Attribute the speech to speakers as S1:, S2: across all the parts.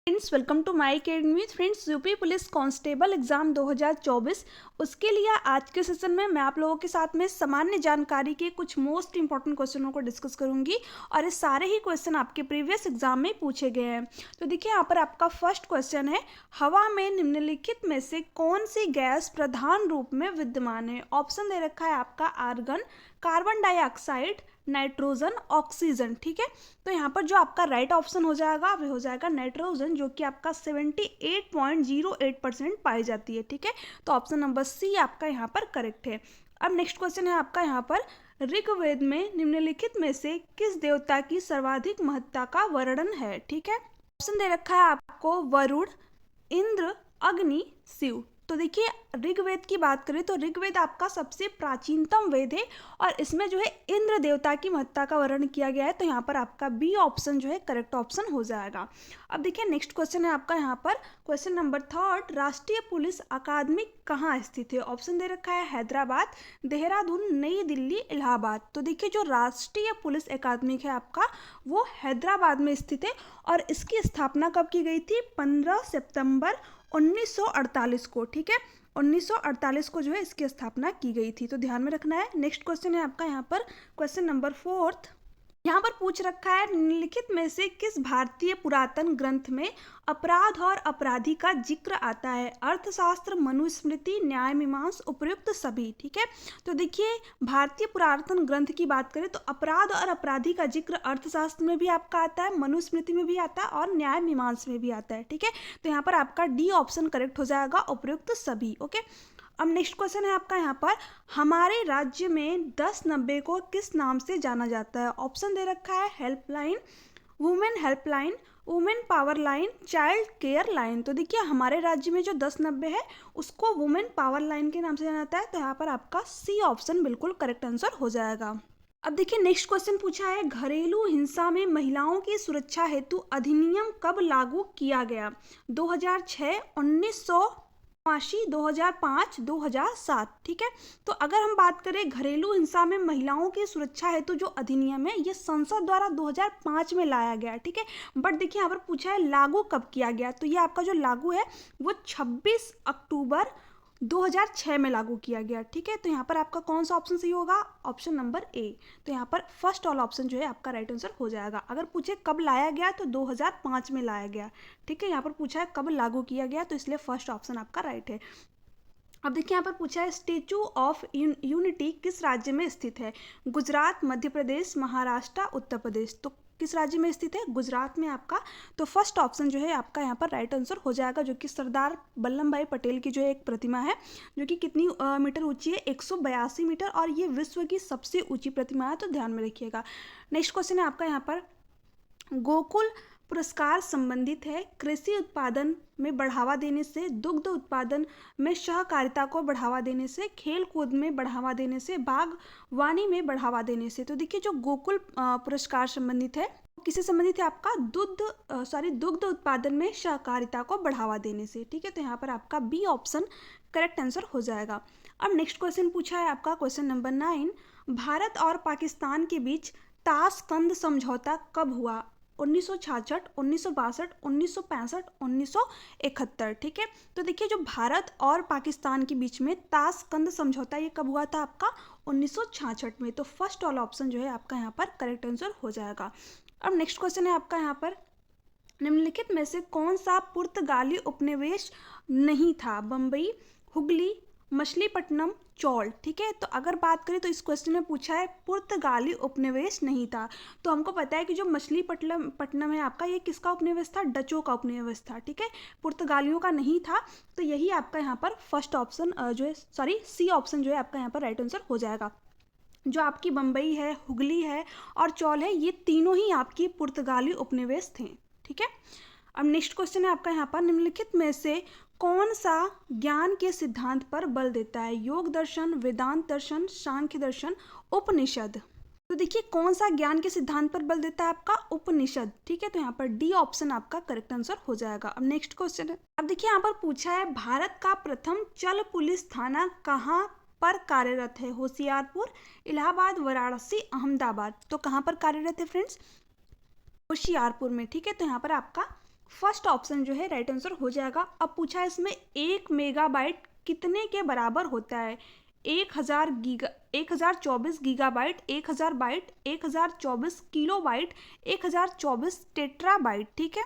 S1: Friends, welcome to my academy. Friends, UP police constable exam 2024 उसके लिए आज के सेशन में मैं आप लोगों के साथ में सामान्य जानकारी के कुछ मोस्ट इंपॉर्टेंट क्वेश्चनों को डिस्कस करूंगी और ये सारे ही क्वेश्चन आपके प्रीवियस एग्जाम में पूछे गए हैं। तो देखिए, यहाँ पर आपका फर्स्ट क्वेश्चन है, हवा में निम्नलिखित में से कौन सी गैस प्रधान रूप में विद्यमान है। ऑप्शन दे रखा है आपका argon, carbon dioxide, nitrogen, oxygen. ठीक है, तो यहाँ पर जो आपका राइट ऑप्शन हो जाएगा वह हो जाएगा नाइट्रोजन, जो कि आपका 78.08% पाई जाती है। ठीक है, तो ऑप्शन नंबर सी आपका यहाँ पर करेक्ट है। अब नेक्स्ट क्वेश्चन है आपका यहाँ पर, ऋग्वेद में निम्नलिखित में से किस देवता की सर्वाधिक महत्ता का वर्णन है। ठीक है, ऑप्शन दे रखा है आपको वरुण, इंद्र, अग्नि, शिव। तो देखिए, ऋग्वेद की बात करें तो ऋग्वेद आपका सबसे प्राचीनतम वेद है और इसमें जो है इंद्र देवता की महत्ता का वर्णन किया गया है। तो यहाँ पर आपका बी ऑप्शन जो है करेक्ट ऑप्शन हो जाएगा। अब देखिए, नेक्स्ट क्वेश्चन है आपका यहाँ पर क्वेश्चन नंबर थर्ड, राष्ट्रीय पुलिस अकादमी कहाँ स्थित है। ऑप्शन दे रखा है हैदराबाद, देहरादून, नई दिल्ली, इलाहाबाद। तो देखिए, जो राष्ट्रीय पुलिस अकादमी है आपका वो हैदराबाद में स्थित है और इसकी स्थापना कब की गई थी, 15 सितंबर 1948 को। ठीक है, 1948 को जो है इसकी स्थापना की गई थी, तो ध्यान में रखना है। नेक्स्ट क्वेश्चन है आपका यहाँ पर क्वेश्चन नंबर फोर्थ, यहाँ पर पूछ रखा है, निम्नलिखित में से किस भारतीय पुरातन ग्रंथ में अपराध और अपराधी का जिक्र आता है। अर्थशास्त्र, मनुस्मृति, न्याय मीमांस, उपयुक्त सभी। ठीक है, तो देखिए, भारतीय पुरातन ग्रंथ की बात करें तो अपराध और अपराधी का जिक्र अर्थशास्त्र में भी आपका आता है, मनुस्मृति में भी आता है और न्याय मीमांस में भी आता है। ठीक है, तो यहाँ पर आपका डी ऑप्शन करेक्ट हो जाएगा, उपयुक्त सभी। ओके, अब नेक्स्ट क्वेश्चन है आपका यहाँ पर, हमारे राज्य में 1090 को किस नाम से जाना जाता है। ऑप्शन दे रखा है helpline, women helpline, women power line, child care line. तो देखिए, हमारे राज्य में जो 1090 है उसको वुमेन पावर लाइन के नाम से जाना जाता है। तो यहाँ पर आपका सी ऑप्शन बिल्कुल करेक्ट आंसर हो जाएगा। अब देखिए, नेक्स्ट क्वेश्चन पूछा है, घरेलू हिंसा में महिलाओं की सुरक्षा हेतु अधिनियम कब लागू किया गया। 2006, 1989, 2005, 2007। ठीक है, तो अगर हम बात करें घरेलू हिंसा में महिलाओं की सुरक्षा हेतु जो अधिनियम है ये संसद द्वारा 2005 में लाया गया। ठीक है, बट देखिए यहाँ पर पूछा है लागू कब किया गया, तो ये आपका जो लागू है वो 26 अक्टूबर 2006 में लागू किया गया। ठीक है, तो यहाँ पर आपका कौन सा ऑप्शन सही होगा, ऑप्शन नंबर ए। तो यहाँ पर फर्स्ट ऑल ऑप्शन जो है आपका राइट आंसर हो जाएगा। अगर पूछे कब लाया गया तो 2005 में लाया गया। ठीक है, यहाँ पर पूछा है कब लागू किया गया, तो इसलिए फर्स्ट ऑप्शन आपका राइट है। अब देखिए, यहाँ पर पूछा है, स्टेचू ऑफ यूनिटी किस राज्य में स्थित है। गुजरात, मध्य प्रदेश, महाराष्ट्र, उत्तर प्रदेश। तो किस राज्य में स्थित है, गुजरात में आपका। तो फर्स्ट ऑप्शन जो है आपका यहाँ पर राइट आंसर हो जाएगा, जो कि सरदार वल्लभ भाई पटेल की जो एक प्रतिमा है, जो कि कितनी मीटर ऊंची है, 182 मीटर, और ये विश्व की सबसे ऊंची प्रतिमा है, तो ध्यान में रखिएगा। नेक्स्ट क्वेश्चन है आपका यहाँ पर, गोकुल पुरस्कार संबंधित है, कृषि उत्पादन में बढ़ावा देने से, दुग्ध उत्पादन में सहकारिता को बढ़ावा देने से, खेल कूद में बढ़ावा देने से, बागवानी में बढ़ावा देने से। तो देखिए, जो गोकुल पुरस्कार संबंधित है किससे संबंधित है, आपका दुग्ध उत्पादन में सहकारिता को बढ़ावा देने से। ठीक है, तो यहाँ पर आपका बी ऑप्शन करेक्ट आंसर हो जाएगा। अब नेक्स्ट क्वेश्चन पूछा है आपका क्वेश्चन नंबर 9, भारत और पाकिस्तान के बीच ताशकंद समझौता कब हुआ। 1966, 1962, 1965, 1971। ठीक है, तो देखिए, जो भारत और पाकिस्तान के बीच में ताशकंद समझौता ये कब हुआ था, आपका 1966 में। तो फर्स्ट ऑल ऑप्शन जो है आपका यहाँ पर करेक्ट आंसर हो जाएगा। अब नेक्स्ट क्वेश्चन है आपका यहाँ पर, निम्नलिखित में से कौन सा पुर्तगाली उपनिवेश नहीं था। बम्बई, हुगली, मछलीपट्टनम, चौल। ठीक है, तो अगर बात करें तो इस क्वेश्चन में पूछा है पुर्तगाली उपनिवेश नहीं था, तो हमको पता है कि जो मछलीपट्टनम है आपका ये किसका उपनिवेश था, डचों का उपनिवेश था। ठीक है, पुर्तगालियों का नहीं था, तो यही आपका यहाँ पर फर्स्ट ऑप्शन जो है सी ऑप्शन जो है आपका यहाँ पर राइट आंसर हो जाएगा। जो आपकी बम्बई है, हुगली है और चौल है, ये तीनों ही आपकी पुर्तगाली उपनिवेश थे। ठीक है, अब नेक्स्ट क्वेश्चन है आपका यहाँ पर, निम्नलिखित में से कौन सा ज्ञान के सिद्धांत पर बल देता है। योग दर्शन, वेदांत दर्शन, सांख्य दर्शन, उपनिषद। तो देखिए, कौन सा ज्ञान के सिद्धांत पर बल देता है, आपका उपनिषद। ठीक है, तो यहाँ पर डी ऑप्शन आपका करेक्ट आंसर हो जाएगा। अब नेक्स्ट क्वेश्चन है, अब देखिए यहाँ पर पूछा है, भारत का प्रथम चल पुलिस थाना कहाँ पर कार्यरत है। होशियारपुर, इलाहाबाद, वाराणसी, अहमदाबाद। तो कहाँ पर कार्यरत है फ्रेंड्स, होशियारपुर में। ठीक है, तो यहाँ पर आपका फर्स्ट ऑप्शन जो है राइट आंसर हो जाएगा। अब पूछा है इसमें 1 मेगाबाइट कितने के बराबर होता है? 1024 गीगाबाइट, 1000 बाइट, 1024 किलोबाइट, 1024 टेट्राबाइट। ठीक है,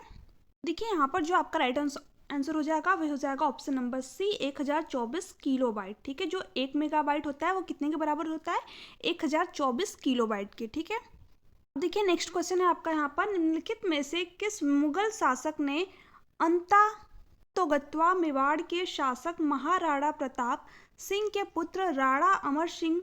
S1: देखिए यहाँ पर जो आपका राइट आंसर हो जाएगा वह हो जाएगा ऑप्शन नंबर सी, 1024 किलोबाइट। ठीक है, जो 1 मेगाबाइट होता है वो कितने के बराबर होता है? 1024 किलोबाइट के। ठीक है, देखिए नेक्स्ट क्वेश्चन है आपका यहाँ पर, निम्नलिखित में से किस मुगल शासक ने अंतातोगत्वा मेवाड़ के शासक महाराणा प्रताप सिंह के पुत्र राणा अमर सिंह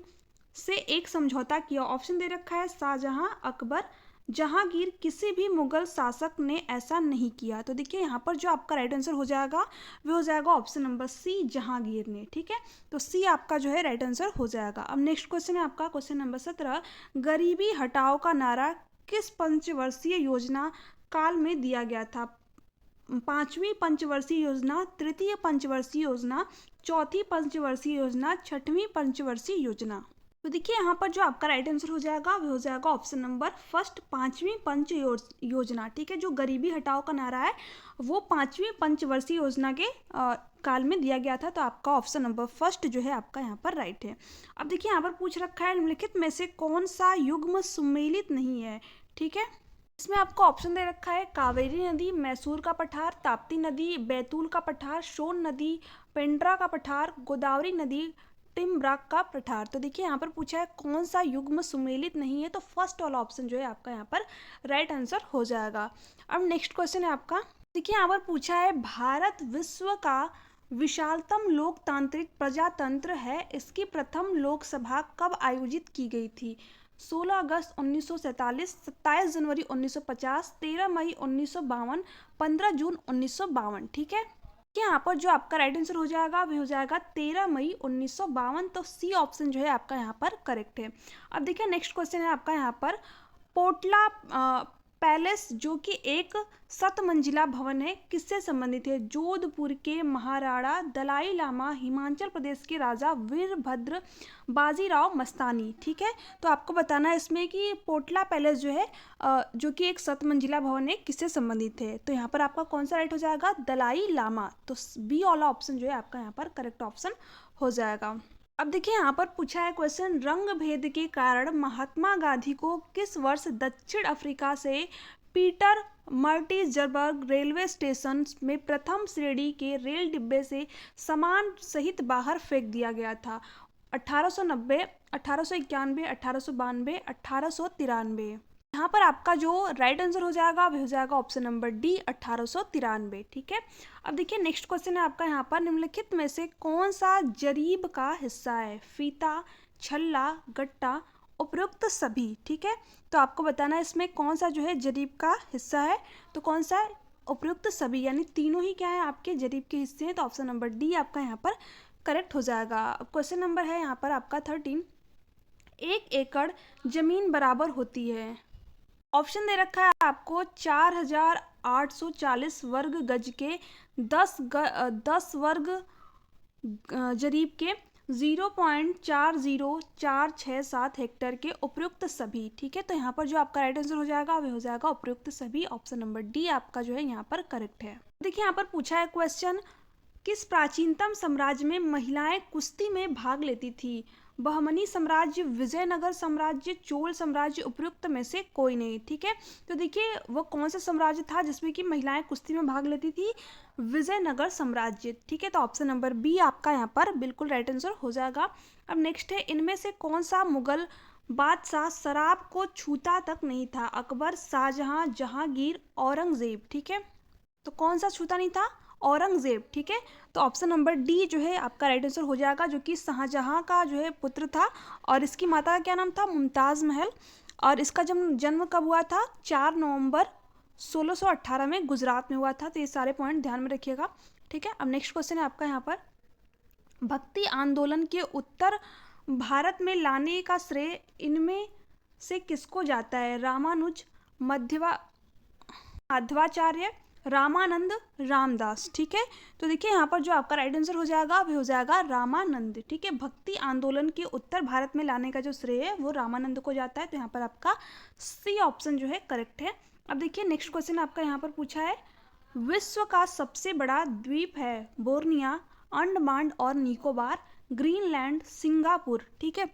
S1: से एक समझौता किया? ऑप्शन दे रखा है शाहजहां, अकबर, जहांगीर। किसी भी मुगल शासक ने ऐसा नहीं किया। तो देखिए यहाँ पर जो आपका राइट आंसर हो जाएगा वो हो जाएगा ऑप्शन नंबर सी, जहांगीर ने। ठीक है, तो सी आपका जो है राइट आंसर हो जाएगा। अब नेक्स्ट क्वेश्चन है आपका क्वेश्चन नंबर 17, गरीबी हटाओ का नारा किस पंचवर्षीय योजना काल में दिया गया था? 5वीं पंचवर्षीय योजना, तृतीय पंचवर्षीय योजना, चौथी पंचवर्षीय योजना, 6वीं पंचवर्षीय योजना। तो देखिए यहाँ पर जो आपका राइट आंसर हो जाएगा वो हो जाएगा ऑप्शन नंबर फर्स्ट, 5वीं पंच योजना। ठीक है, जो गरीबी हटाओ का नारा है वो 5वीं पंचवर्षीय योजना के काल में दिया गया था। तो आपका ऑप्शन नंबर फर्स्ट जो है आपका यहाँ पर राइट है। अब देखिए यहाँ पर पूछ रखा है निम्नलिखित में से कौन सा युग्म सुमेलित नहीं है? ठीक है, इसमें आपको ऑप्शन दे रखा है कावेरी नदी, मैसूर का पठार, ताप्ती नदी, बैतूल का पठार, सोन नदी, पेंड्रा का पठार, गोदावरी नदी, टिम्ब्राक का पठार। तो देखिए यहाँ पर पूछा है कौन सा युग्म सुमेलित नहीं है, तो फर्स्ट वाला ऑप्शन जो है आपका यहाँ पर राइट आंसर हो जाएगा। अब नेक्स्ट क्वेश्चन है आपका, देखिए यहाँ पर पूछा है भारत विश्व का विशालतम लोकतांत्रिक प्रजातंत्र है, इसकी प्रथम लोकसभा कब आयोजित की गई थी? 16 अगस्त 1947, 27 जनवरी 1950, 13 मई 1952, 15 जून 1952। ठीक है, यहाँ पर जो आपका राइट आंसर हो जाएगा वो हो जाएगा 13 मई 1952। तो सी ऑप्शन जो है आपका यहाँ पर करेक्ट है। अब देखिए नेक्स्ट क्वेश्चन है आपका यहाँ पर, पोटला पैलेस जो कि एक 7 मंजिला भवन है किससे संबंधित है? जोधपुर के महाराणा, दलाई लामा, हिमाचल प्रदेश के राजा वीरभद्र, बाजीराव मस्तानी। ठीक है, तो आपको बताना है इसमें कि पोटला पैलेस जो है जो कि एक 7 मंजिला भवन है किससे संबंधित है? तो यहाँ पर आपका कौन सा राइट हो जाएगा? दलाई लामा। तो बी वाला ऑप्शन जो है आपका यहाँ पर करेक्ट ऑप्शन हो जाएगा। अब देखिए यहाँ पर पूछा है क्वेश्चन, रंग भेद के कारण महात्मा गांधी को किस वर्ष दक्षिण अफ्रीका से पीटर मर्टिजबर्ग रेलवे स्टेशन में प्रथम श्रेणी के रेल डिब्बे से सामान सहित बाहर फेंक दिया गया था? 1890, 1891, 1892, 1893। यहाँ पर आपका जो राइट आंसर हो जाएगा वह हो जाएगा ऑप्शन नंबर डी, 1893। ठीक है, अब देखिए नेक्स्ट क्वेश्चन है आपका यहाँ पर, निम्नलिखित में से कौन सा जरीब का हिस्सा है? फीता, छल्ला, गट्टा, उपयुक्त सभी। ठीक है, तो आपको बताना है इसमें कौन सा जो है जरीब का हिस्सा है? तो कौन सा? उपयुक्त सभी, यानी तीनों ही क्या है आपके जरीब के हिस्से हैं। तो ऑप्शन नंबर डी आपका यहाँ पर करेक्ट हो जाएगा। क्वेश्चन नंबर है यहाँ पर आपका 13, 1 एकड़ जमीन बराबर होती है? ऑप्शन दे रखा है आपको 4840 वर्ग गज के, 10 वर्ग जरीब के, 0.40467 हेक्टेयर के, उपयुक्त सभी। ठीक है, तो यहाँ पर जो आपका राइट आंसर हो जाएगा वह हो जाएगा उपयुक्त सभी। ऑप्शन नंबर डी आपका जो है यहाँ पर करेक्ट है। देखिए यहाँ पर पूछा है क्वेश्चन, किस प्राचीनतम साम्राज्य में महिलाएं कुश्ती में भाग लेती थी? बहमनी साम्राज्य, विजयनगर साम्राज्य, चोल साम्राज्य, उपयुक्त में से कोई नहीं। ठीक है, तो देखिए वो कौन सा साम्राज्य था जिसमें कि महिलाएं कुश्ती में भाग लेती थी? विजयनगर साम्राज्य। ठीक है, तो ऑप्शन नंबर बी आपका यहाँ पर बिल्कुल राइट आंसर हो जाएगा। अब नेक्स्ट है, इनमें से कौन सा मुगल बादशाह शराब को छूता तक नहीं था? अकबर, शाहजहां, जहांगीर, औरंगजेब। ठीक है, तो कौन सा छूता नहीं था? औरंगजेब। ठीक है, तो ऑप्शन नंबर डी जो है आपका राइट आंसर हो जाएगा, जो कि शाहजहां का जो है पुत्र था और इसकी माता का क्या नाम था? मुमताज़ महल। और इसका जन्म कब हुआ था? 4 नवंबर 1618 में गुजरात में हुआ था। तो ये सारे पॉइंट ध्यान में रखिएगा। ठीक है, अब नेक्स्ट क्वेश्चन है आपका यहाँ पर, भक्ति आंदोलन के उत्तर भारत में लाने का श्रेय इनमें से किसको जाता है? रामानुज, माधवाचार्य, रामानंद, रामदास। ठीक है, तो देखिए यहाँ पर जो आपका राइट आंसर हो जाएगा वह हो जाएगा रामानंद। ठीक है, भक्ति आंदोलन के उत्तर भारत में लाने का जो श्रेय है वो रामानंद को जाता है। तो यहाँ पर आपका सी ऑप्शन जो है करेक्ट है। अब देखिए नेक्स्ट क्वेश्चन आपका यहाँ पर पूछा है, विश्व का सबसे बड़ा द्वीप है बोर्निया, अंडमान और निकोबार, ग्रीनलैंड, सिंगापुर। ठीक है,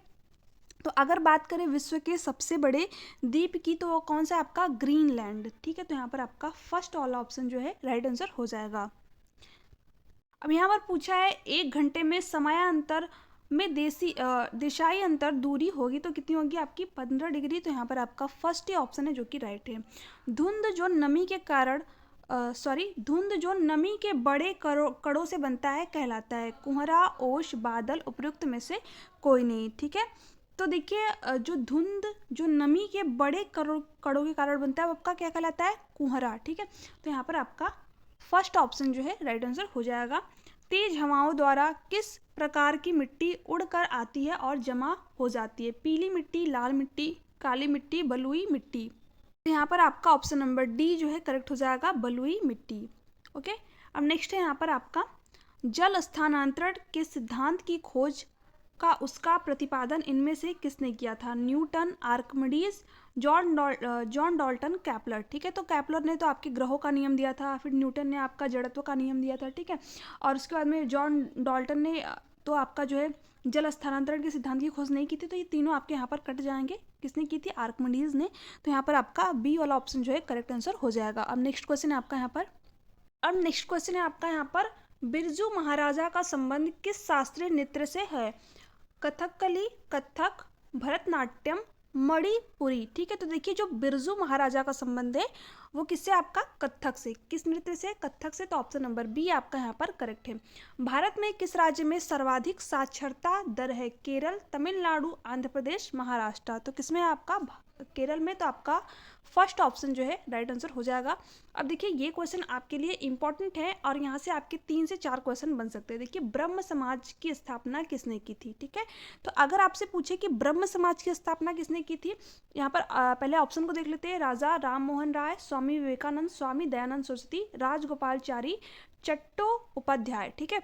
S1: तो अगर बात करें विश्व के सबसे बड़े द्वीप की तो वो कौन सा आपका ग्रीनलैंड। ठीक है, तो यहाँ पर आपका फर्स्ट वाला ऑप्शन जो है राइट आंसर हो जाएगा। अब यहाँ पर पूछा है 1 घंटे में समयांतर में देशाई अंतर दूरी होगी तो कितनी होगी आपकी 15 डिग्री। तो यहाँ पर आपका फर्स्ट ही ऑप्शन है जो कि राइट है। धुंध जो नमी के कारण धुंध जो नमी के बड़े कणों से बनता है कहलाता है कुहरा, ओश, बादल, उपयुक्त में से कोई नहीं। ठीक है, तो देखिए जो धुंध जो नमी के बड़े कणों के कारण बनता है वो आपका क्या कहलाता है कुहरा। ठीक है, तो यहाँ पर आपका फर्स्ट ऑप्शन जो है राइट आंसर हो जाएगा। तेज हवाओं द्वारा किस प्रकार की मिट्टी उड़कर आती है और जमा हो जाती है? पीली मिट्टी, लाल मिट्टी, काली मिट्टी, बलुई मिट्टी। तो यहाँ पर आपका ऑप्शन नंबर डी जो है करेक्ट हो जाएगा, बलुई मिट्टी। ओके, अब नेक्स्ट है यहाँ पर आपका जल स्थानांतरण के सिद्धांत की खोज का उसका प्रतिपादन इनमें से किसने किया था? Newton, Archimedes, John Dalton, Kepler. ठीक है, तो केपलर ने तो आपके ग्रहों का नियम दिया था, फिर न्यूटन ने आपका जड़त्व का नियम दिया था। ठीक है, और उसके बाद में जॉन डाल्टन ने तो आपका जो है जल स्थानांतरण के सिद्धांत की खोज नहीं की थी। तो ये तीनों आपके यहाँ पर कट जाएंगे। किसने की थी? आर्किमिडीज ने। तो यहाँ पर आपका बी वाला ऑप्शन जो है करेक्ट आंसर हो जाएगा। अब नेक्स्ट क्वेश्चन है आपका यहाँ पर बिरजू महाराजा का संबंध किस शास्त्रीय नृत्य से है? कथकली, कथक, भरतनाट्यम, मणिपुरी। ठीक है, तो देखिए जो बिरजू महाराजा का संबंध है वो किससे? आपका कथक से। किस नृत्य से? कथक से। तो ऑप्शन नंबर बी आपका यहाँ पर करेक्ट है। भारत में किस राज्य में सर्वाधिक साक्षरता दर है? केरल, तमिलनाडु, आंध्र प्रदेश, महाराष्ट्र। तो किसमें है आपका? केरल में। तो आपका फर्स्ट ऑप्शन जो है राइट आंसर हो जाएगा। अब देखिए ये क्वेश्चन आपके लिए इंपॉर्टेंट है और यहाँ से आपके 3 से 4 क्वेश्चन बन सकते हैं। देखिए ब्रह्म समाज की स्थापना किसने की थी? ठीक है, तो अगर आपसे पूछे कि ब्रह्म समाज की स्थापना किसने की थी, यहाँ पर पहले ऑप्शन को देख लेते हैं। राजा राम मोहन राय, स्वामी विवेकानंद, स्वामी दयानंद सरस्वती, राजगोपालचारी चट्टोपाध्याय। ठीक है,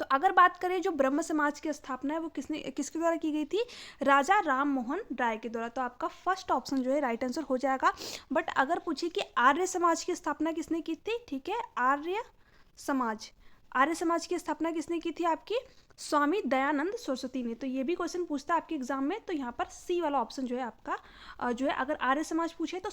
S1: तो अगर बात करें जो ब्रह्म समाज की स्थापना है वो किसके द्वारा की गई थी? राजा राम मोहन राय के द्वारा। तो आपका फर्स्ट ऑप्शन जो है राइट आंसर हो जाएगा। बट अगर पूछे कि आर्य समाज की स्थापना किसने की थी? ठीक है, आर्य समाज की स्थापना किसने की थी? आपकी स्वामी दयानंद सरस्वती ने। तो ये भी क्वेश्चन पूछता है आपके एग्जाम में। तो यहाँ पर सी वाला ऑप्शन जो है आपका जो है अगर आर्य समाज पूछे तो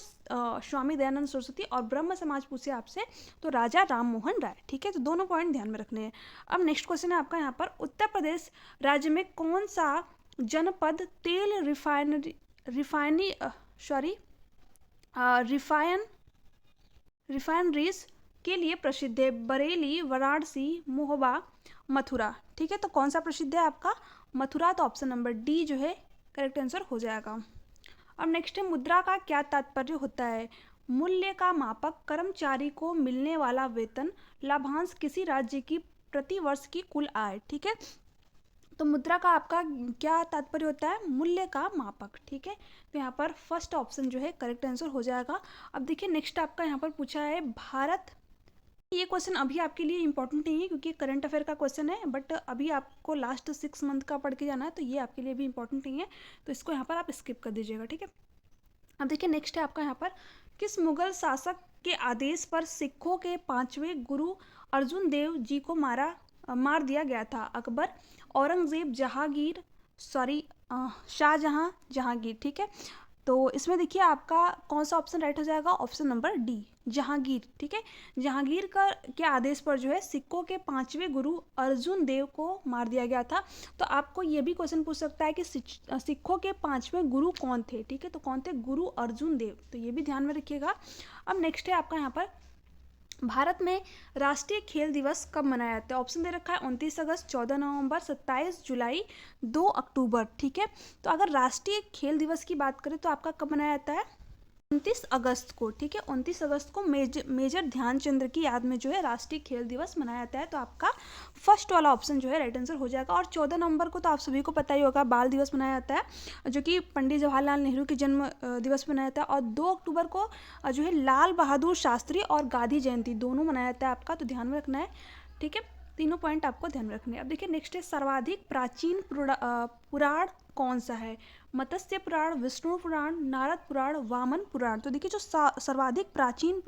S1: स्वामी दयानंद सरस्वती, और ब्रह्म समाज पूछे आपसे तो राजा राम मोहन राय। ठीक है, तो दोनों पॉइंट ध्यान में रखने हैं। अब नेक्स्ट क्वेश्चन है आपका यहाँ पर उत्तर प्रदेश राज्य में कौन सा जनपद तेल रिफाइनरीज के लिए प्रसिद्ध है? बरेली, वाराणसी, महोबा, मथुरा। ठीक है, तो कौन सा प्रसिद्ध है आपका? मथुरा। तो ऑप्शन नंबर डी जो है करेक्ट आंसर हो जाएगा। अब नेक्स्ट है मुद्रा का क्या तात्पर्य होता है? मूल्य का मापक, कर्मचारी को मिलने वाला वेतन, लाभांश, किसी राज्य की प्रति वर्ष की कुल आय। ठीक है, तो मुद्रा का आपका क्या तात्पर्य होता है? मूल्य का मापक। ठीक है, तो यहाँ पर फर्स्ट ऑप्शन जो है करेक्ट आंसर हो जाएगा। अब देखिए नेक्स्ट आपका यहाँ पर पूछा है भारत। ये क्वेश्चन अभी आपके लिए इंपॉर्टेंट नहीं है क्योंकि करंट अफेयर का क्वेश्चन है, बट अभी आपको लास्ट 6 मंथ का पढ़ के जाना है, तो ये आपके लिए भी इंपॉर्टेंट नहीं है, तो इसको यहाँ पर आप स्किप कर दीजिएगा। ठीक है, अब देखिए नेक्स्ट है आपका यहाँ पर किस मुगल शासक के आदेश पर सिखों के 5वें गुरु अर्जुन देव जी को मार दिया गया था? अकबर, औरंगजेब, शाहजहां, जहांगीर। ठीक है, तो इसमें देखिए आपका कौन सा ऑप्शन राइट हो जाएगा? Option number D, Jahangir. ठीक है, जहांगीर के आदेश पर जो है सिखों के 5वें गुरु अर्जुन देव को मार दिया गया था। तो आपको ये भी क्वेश्चन पूछ सकता है कि सिखों के 5वें गुरु कौन थे? ठीक है, तो कौन थे? गुरु अर्जुन देव। तो ये भी ध्यान में रखिएगा। अब नेक्स्ट है आपका यहाँ पर भारत में राष्ट्रीय खेल दिवस कब मनाया जाता है? ऑप्शन दे रखा है 29 अगस्त, 14 नवंबर, 27 जुलाई, 2 अक्टूबर। ठीक है, तो अगर राष्ट्रीय खेल दिवस की बात करें तो आपका कब मनाया जाता है? 29 अगस्त को। ठीक है, 29 अगस्त को मेजर ध्यानचंद्र की याद में जो है राष्ट्रीय खेल दिवस मनाया जाता है। तो आपका फर्स्ट वाला ऑप्शन जो है राइट आंसर हो जाएगा। और 14 नवंबर को तो आप सभी को पता ही होगा बाल दिवस मनाया जाता है, जो कि पंडित जवाहरलाल नेहरू के जन्म दिवस मनाया जाता है। और 2 अक्टूबर को जो है लाल बहादुर शास्त्री और गांधी जयंती दोनों मनाया जाता है आपका, तो ध्यान में रखना है। ठीक है, तीनों पॉइंट आपको ध्यान में रखने हैं। अब देखिए नेक्स्ट है सर्वाधिक प्राचीन पुराण कौन सा है? मत्स्य पुराण, विष्णु पुराण, नारद पुराण, वामन पुराण। तो देखिए जो सर्वाधिक प्राचीन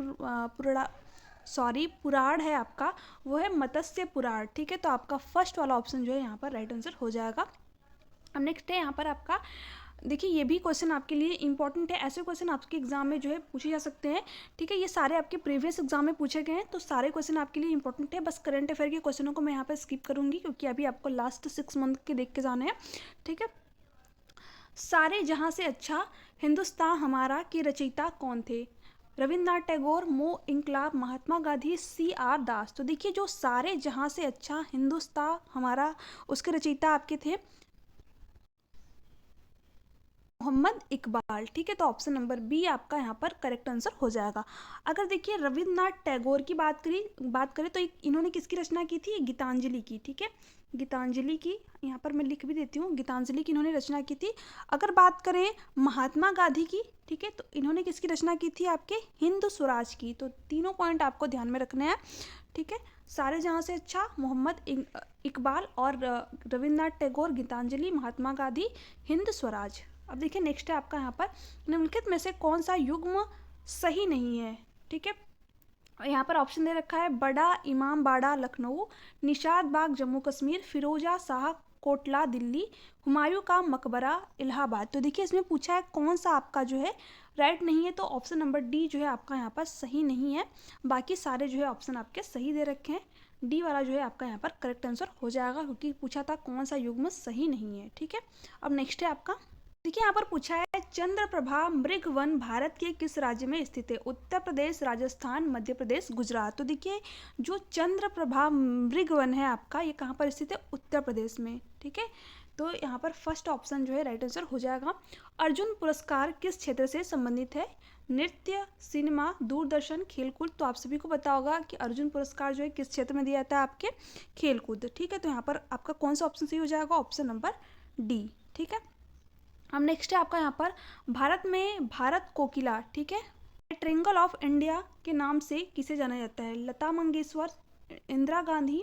S1: सॉरी पुराण है आपका, वो है मत्स्य पुराण। ठीक है, तो आपका फर्स्ट वाला ऑप्शन जो है यहाँ पर राइट आंसर हो जाएगा। अब नेक्स्ट है यहाँ पर आपका, देखिए ये भी क्वेश्चन आपके लिए इंपॉर्टेंट है, ऐसे क्वेश्चन आपके एग्जाम में जो है पूछे जा सकते हैं। ठीक है, ये सारे आपके प्रीवियस एग्जाम में पूछे गए हैं, तो सारे क्वेश्चन आपके लिए इंपॉर्टेंट है। बस करंट अफेयर के क्वेश्चनों को मैं यहाँ पे स्किप करूँगी, क्योंकि अभी आपको लास्ट 6 मंथ के देख के जाने हैं। ठीक है, सारे जहाँ से अच्छा हिंदुस्तान हमारा के रचयिता कौन थे? रविन्द्रनाथ टैगोर, मो इंकलाब, महात्मा गांधी, CR दास। तो देखिए जो सारे जहाँ से अच्छा हिंदुस्तान हमारा, उसके रचयिता आपके थे मोहम्मद इकबाल। ठीक है, तो ऑप्शन नंबर बी आपका यहाँ पर करेक्ट आंसर हो जाएगा। अगर देखिए रविन्द्रनाथ टैगोर की बात करें तो इन्होंने किसकी रचना की थी? गीतांजलि की। ठीक है, गीतांजलि की, यहाँ पर मैं लिख भी देती हूँ, गीतांजलि की इन्होंने रचना की थी। अगर बात करें महात्मा गांधी की, ठीक है, तो इन्होंने किसकी रचना की थी? आपके हिंद स्वराज की। तो तीनों पॉइंट आपको ध्यान में रखने हैं। ठीक है, सारे जहाँ से अच्छा मोहम्मद इकबाल और रविन्द्रनाथ टैगोर, गीतांजलि, महात्मा गांधी, हिंद स्वराज। अब देखिए नेक्स्ट है आपका यहाँ पर, निम्नलिखित में से कौन सा युग्म सही नहीं है? ठीक है, यहाँ पर ऑप्शन दे रखा है बड़ा इमामबाड़ा लखनऊ, निशाद बाग जम्मू कश्मीर, फिरोजा शाह कोटला दिल्ली, हुमायूं का मकबरा इलाहाबाद। तो देखिए इसमें पूछा है कौन सा आपका जो है राइट नहीं है, तो ऑप्शन नंबर डी जो है आपका यहाँ पर सही नहीं है। बाकी सारे जो है ऑप्शन आपके सही दे रखे हैं, डी वाला जो है आपका यहाँ पर करेक्ट आंसर हो जाएगा, क्योंकि पूछा था कौन सा युग्म सही नहीं है। ठीक है, अब नेक्स्ट है आपका, देखिए यहाँ पर पूछा है चंद्रप्रभा मृग वन भारत के किस राज्य में स्थित है? उत्तर प्रदेश, राजस्थान, मध्य प्रदेश, गुजरात। तो देखिए जो चंद्रप्रभा मृग वन है आपका, ये कहाँ पर स्थित है? उत्तर प्रदेश में। ठीक है, तो यहाँ पर फर्स्ट ऑप्शन जो है राइट आंसर हो जाएगा। अर्जुन पुरस्कार किस क्षेत्र से संबंधित है? नृत्य, सिनेमा, दूरदर्शन, खेलकूद। तो आप सभी को पता होगा कि अर्जुन पुरस्कार जो है किस क्षेत्र में दिया जाता है? आपके खेलकूद। ठीक है, तो यहाँ पर आपका कौन सा ऑप्शन सही हो जाएगा? Option number D. ठीक है, अब नेक्स्ट है आपका यहाँ पर, भारत में भारत कोकिला, ठीक है, ट्रिंगल ऑफ इंडिया के नाम से किसे जाना जाता है? लता मंगेशकर, इंदिरा गांधी,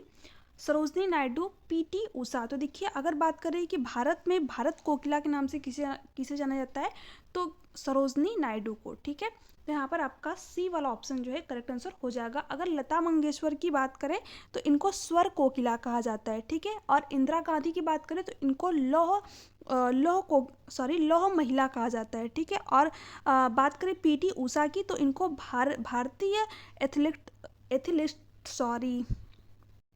S1: सरोजनी नायडू, PT उषा। तो देखिए अगर बात करें कि भारत में भारत कोकिला के नाम से किसे जाना जाता है, तो सरोजनी नायडू को। ठीक है, तो यहाँ पर आपका सी वाला ऑप्शन जो है करेक्ट आंसर हो जाएगा। अगर लता मंगेशकर की बात करें तो इनको स्वर कोकिला कहा जाता है। ठीक है, और इंदिरा गांधी की बात करें तो इनको लौह महिला कहा जाता है। ठीक है, और बात करें PT उषा की तो इनको भारतीय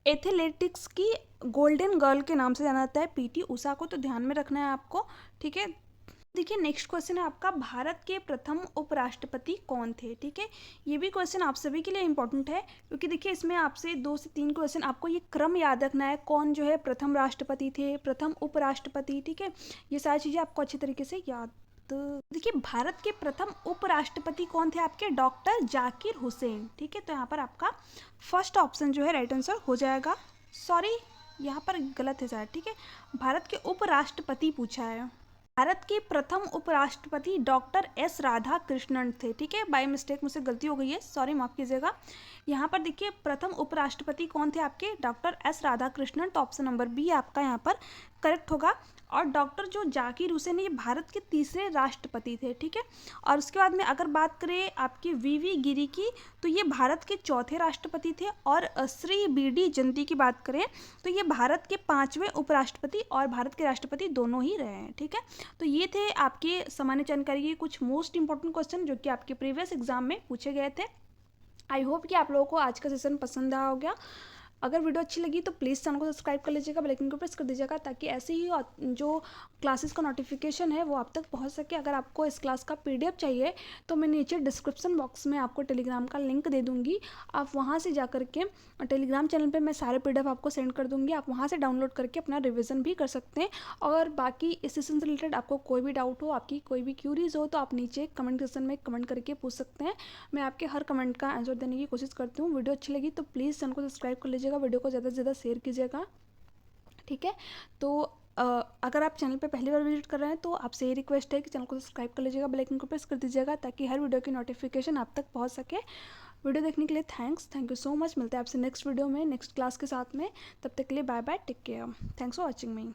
S1: एथलेटिक्स की गोल्डन गर्ल के नाम से जाना जाता है PT उषा को, तो ध्यान में रखना है आपको। ठीक है, देखिए नेक्स्ट क्वेश्चन है आपका, भारत के प्रथम उपराष्ट्रपति कौन थे? ठीक है, ये भी क्वेश्चन आप सभी के लिए इंपॉर्टेंट है, क्योंकि देखिए इसमें आपसे 2 से 3 क्वेश्चन, आपको ये क्रम याद रखना है, कौन जो है प्रथम राष्ट्रपति थे, प्रथम उपराष्ट्रपति। ठीक है, ये सारी चीज़ें आपको अच्छी तरीके से याद। देखिए भारत के प्रथम उपराष्ट्रपति कौन थे? आपके डॉक्टर जाकिर हुसैन। ठीक है, तो यहाँ पर आपका फर्स्ट ऑप्शन जो है राइट आंसर हो जाएगा। सॉरी यहाँ पर गलत है शायद। ठीक है, भारत के उपराष्ट्रपति पूछा है। भारत के प्रथम उपराष्ट्रपति डॉक्टर S राधा कृष्णन थे। ठीक है, बाय मिस्टेक मुझसे गलती हो गई है, सॉरी माफ़ कीजिएगा। यहाँ पर देखिए प्रथम उपराष्ट्रपति कौन थे? आपके डॉक्टर S राधा कृष्णन। तो ऑप्शन नंबर बी आपका यहाँ पर करेक्ट होगा। और डॉक्टर जो जाकिर हुसैन, ये भारत के तीसरे राष्ट्रपति थे। ठीक है, और उसके बाद में अगर बात करें आपकी VV गिरी की, तो ये भारत के चौथे राष्ट्रपति थे। और श्री BD जयंती की बात करें तो ये भारत के 5वें उपराष्ट्रपति और भारत के राष्ट्रपति दोनों ही रहे हैं। ठीक है, तो ये थे आपके सामान्य जानकारी के कुछ मोस्ट इंपॉर्टेंट क्वेश्चन जो कि आपके प्रीवियस एग्जाम में पूछे गए थे। आई होप कि आप लोगों को आज का सेशन पसंद आया होगा। अगर वीडियो अच्छी लगी तो प्लीज़ चैनल को सब्सक्राइब कर लीजिएगा, बेल आइकन को प्रेस कर दीजिएगा, ताकि ऐसे ही जो क्लासेस का नोटिफिकेशन है वो आप तक पहुंच सके। अगर आपको इस क्लास का PDF चाहिए तो मैं नीचे डिस्क्रिप्शन बॉक्स में आपको टेलीग्राम का लिंक दे दूंगी, आप वहां से जा करके टेलीग्राम चैनल पे मैं सारे PDF आपको सेंड कर दूंगी, आप वहां से डाउनलोड करके अपना रिविज़न भी कर सकते हैं। और बाकी इस सेशन से रिलेटेड आपको कोई भी डाउट हो, आपकी कोई भी क्यूरीज हो, तो आप नीचे कमेंट सेक्शन में कमेंट करके पूछ सकते हैं। मैं आपके हर कमेंट का आंसर देने की कोशिश करती हूँ। वीडियो अच्छी लगी तो प्लीज़ चैनल को सब्सक्राइब कर लीजिएगा, वीडियो को ज़्यादा से ज़्यादा शेयर कीजिएगा। ठीक है, तो अगर आप चैनल पे पहली बार विजिट कर रहे हैं तो आपसे ये रिक्वेस्ट है कि चैनल को सब्सक्राइब कर लीजिएगा, बेल आइकन को प्रेस कर दीजिएगा, ताकि हर वीडियो की नोटिफिकेशन आप तक पहुंच सके। वीडियो देखने के लिए थैंक यू सो मच। मिलते हैं आपसे नेक्स्ट वीडियो में नेक्स्ट क्लास के साथ में। तब तक के लिए bye bye, take care, thanks for watching me.